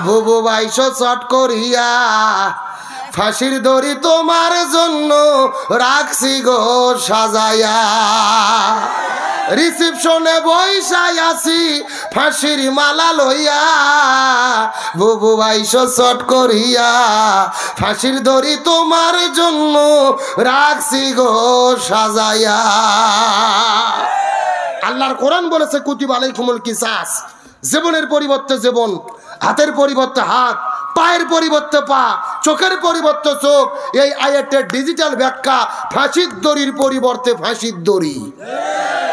বুবু বাইশো চট করিয়া ফাঁসির দড়ি তোমার জন্য রাখছি গো সাজাইয়া রিসিপশনে বইসাই আছি ফাঁসির মালা লইয়া বুবু বাইশো চট করিয়া ফাঁসির দড়ি তোমার জন্য রাখছি গো সাজাইয়া আল্লাহর কোরআন বলেছে কুতিবা আলাইকুমুল কিসাস জীবনের পরিবর্তে জীবন হাতের পরিবর্তে হাত পায়ের পরিবর্তে পা চোখের পরিবর্তে চোখ এই আয়াতের ডিজিটাল ব্যাখ্যা ফাঁসির দড়ির পরিবর্তে ফাঁসির দড়ি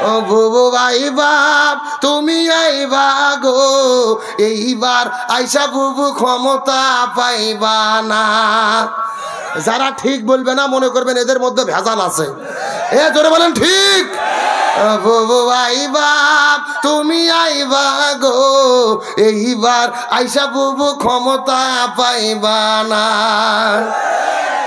ও বুবু ভাই বাপ তুমি আইবা গো এইবার আইসা বুবু ক্ষমতা পাইবা না যারা ঠিক বলবে না মনে করবেন এদের মধ্যে ভেজাল আছে এ জোরে বলেন ঠিক বুবু ভাই বাপ তুমি আইবা গো এইবার আইসা বুবু ক্ষমতা পাইবা না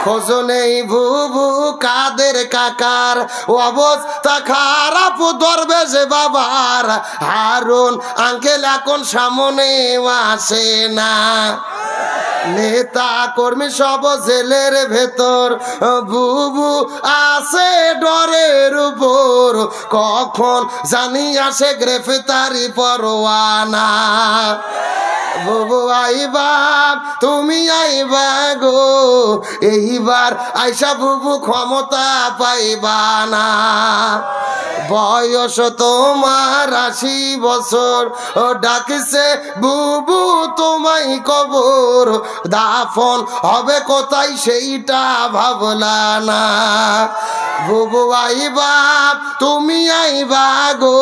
খোঁজ নেই বুবু কাদের কাকার অবস্থা খারাপ দরবেশ বাবার হারুন আঙ্কেল এখন সামনে আসে না নেতা কর্মী সব জেলের ভেতর বুবু আছে ডরের উপর কখন জানি আসে গ্রেফতারি পরোয়ানা বুবু আইবা তুমি আইবা গো এইবার আইসা বুবু ক্ষমতা পাইবা না বয়স তোমার 80 বছর ও ডাকছে বুবু তোমায় কবর দাফন হবে কোথায় সেইটা ভাবলা না বুবু আইবা তুমি আইবা গো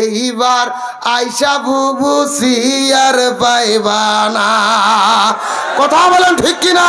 এইবার আইসা বুবু সিয়ার পাইবা না কথা বলেন ঠিক কিনা